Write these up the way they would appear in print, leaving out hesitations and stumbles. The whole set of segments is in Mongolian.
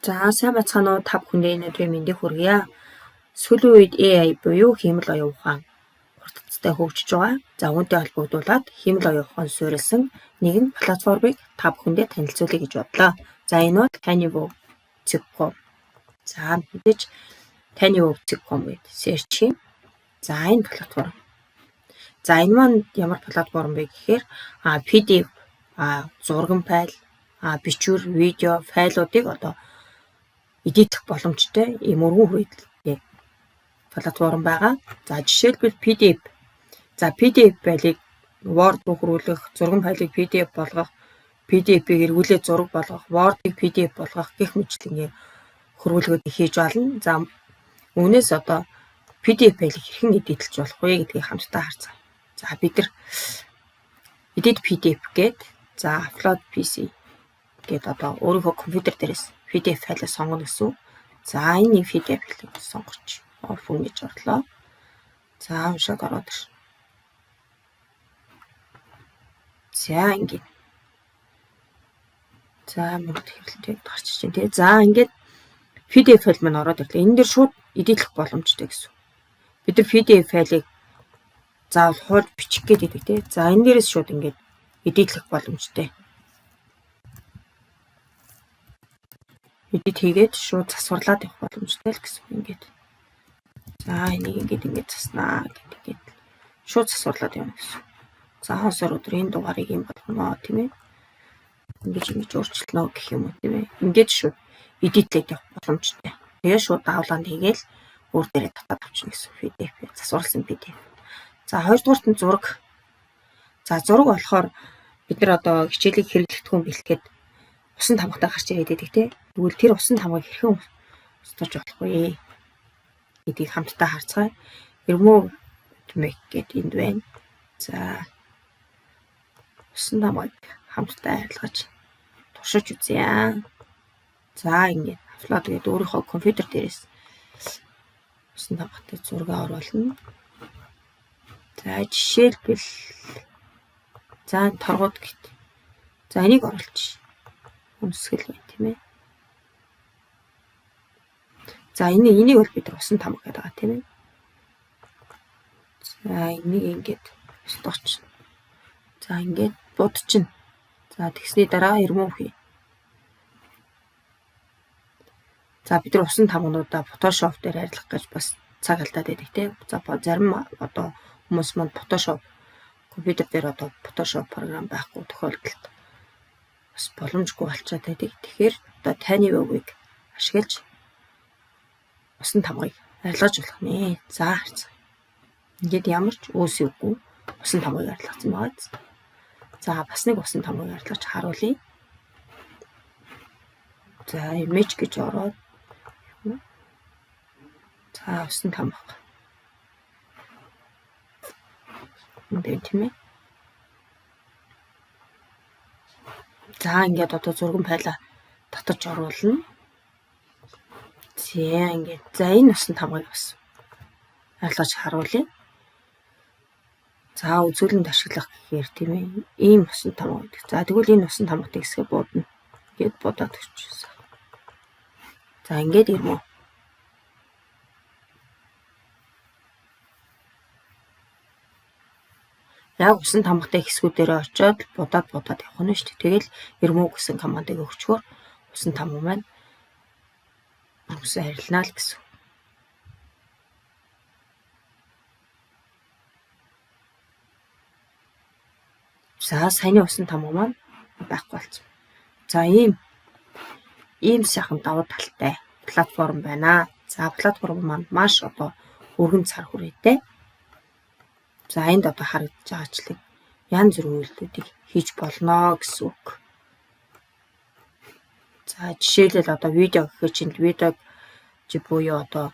За сайн бацгаана уу та бүхэндээ энэ өдрийн мэндийг хүргье. Сүүлийн үед AI буюу хиймэл оюун ухаан хурдцтай хөгжиж байгаа. За үүнтэй холбогдуулаад хиймэл оюун ухаан суурилсан нэгэн платформыг та бүхэндээ танилцуулъя гэж бодлоо. За энэ бол Tinyvo.com. За мэдээж Tinyvo.com гэж search хийн. За энэ платформ. За энэ маань ямар платформ бэ гэхээр PDF зурган файл, бичвэр, видео, файлуудыг одоо эдитлэх боломжтой ийм өргөн хүрээлэнтэй платформ байгаа. За жишээлбэл PDF. За PDF файлыг Word руу хөрвүүлэх, зурган файлыг PDF болгох, PDF-ийг эргүүлээд зураг болгох, Word-ыг PDF болгох гэх мэтлэн хөрвүүлгүүдийг хийж болно. За үүнээс одоо PDF файлыг хэрхэн эдитлж болох вэ гэдгийг хамтдаа харцгаая. За бид нар edit PDF гээд за upload PC гээд одоо өөрийнхөө компьютер дээрээс PDF файлаа сонгоно гэсэн. За энэ PDF файлыг сонгоч. Open гэж орлоо. За уншаад ороод ир. За ингээд. За мөрөд хэвлэлтэй гарч чинь тий. За ингээд PDF файл маань ороод ирлээ. Энэ дээр шууд эдитлэх боломжтой гэсэн. Бид нар PDF файлыг заавал хууль бичих гэдэг тий. За энэ дээрээс шууд ингээд эдитлэх боломжтой. Эдит хийгээд шууд засварлаад явах боломжтой л гэсэн ингээд. За энийг ингээд заснаа гэдэг. Шууд засварлаад явна гэсэн. За хонсоор өдөр энэ дугаарыг юм болгоно тийм ээ. Ингэж өөрчлөнө гэх юм уу тийм ээ. Ингээд шууд эдитлээд явах боломжтой. Тэгээ шууд даулаанд хийгээл өөр дээрээ татаад авчихна гэсэн PDF засварласан PDF. За хоёрдугаарт нь зураг. За зураг болохоор бид нар одоо хичээлийг хэрэглэхдэггүй бэлтгээд усан тамгатай гарч ирээд байдаг тийм. Тэгвэл тэр усан тамгыг хэрхэн устгаж болох вэ гэдгийг хамтдаа харцгаая. Remove гэдэг энд байна. За усан тамгыг хамтдаа арилгаж туршиж үзье. За ингээд upload гэдэг өөрийнхөө компьютер дээрээс усан тамгатай зураг оруулна. За жишээлбэл за торгууд гэдэг. За энийг оруулчих. Өмсгөл бай тийм ээ. За энийг бол бид усан тамга гэдэг байгаа тийм ээ. За энийг ингээд устгаач. За ингээд будчихна. За тэгсний дараа remove хий. За бид нар усан тамгануудаа Photoshop дээр арилгах гэж бас цаг алдаад байдаг тийм. За зарим одоо хүмүүс манд Photoshop компьютер дээр одоо Photoshop програм байхгүй тохиолдолд бас боломжгүй болчиход байдаг. Тэгэхээр одоо Tinyvo-г ашиглаж усан тамгыг арилгаж болох нэ. За харцгаая. Ингээд ямар ч үүсэвгүй усан тамгыг арилгацсан байгаа. За бас нэг усан тамгыг арилгаж харуулъя. За image гэж ороод. За усан тамга. Энд тийм ээ. За ингээд одоо зурган файлаа татаж оруулна. За ингээд за энэ усан тамгыг бас арилгаж харуулъя. За үзүүлэлт ашиглах гэхээр тийм ээ. Ийм усан тамга гэдэг. За тэгвэл энэ усан тамгатай хэсгээ буудна. Ингээд бодоод өгчихсэн. За ингээд ирмүү. Яг усан тамгатай хэсгүүдээрээ очиод будаад явах нь шүү дээ. Тэгэл remove гэсэн командыг өгчхөөр усан тамга маань үсээ арилнаа л гэсэн. За саяны усан тамга маань байхгүй болсон. За ийм сайхан давуу талтай платформ байна. За платформ маань маш одоо өргөн цар хүрээтэй. За энд одоо харагдаж байгаачлаг янз бүрийн үйлдэлүүдийг хийж болно гэсэн үг. За жишээлбэл одоо видео гэхэд чинь видеог буюу одоо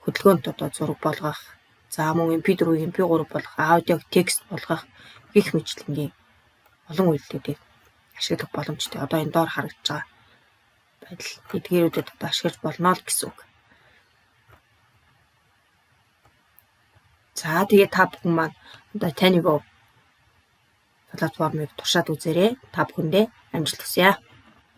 хөдөлгөөнт одоо зураг болгох, за мөн MP4-ийг MP3 болгох, аудиог текст болгох гэх мэтлэнгийн олон үйлдэлүүдийг ашиглах боломжтой. Одоо энэ доор харагдаж байгаа байдал эдгээрүүдэд одоо ашиглаж болно л гэсэн үг. За тэгээ та бүхэн маань одоо Tinyvo платформыг туршаад үзээрэй. Та бүхэндээ амжилт хүсье.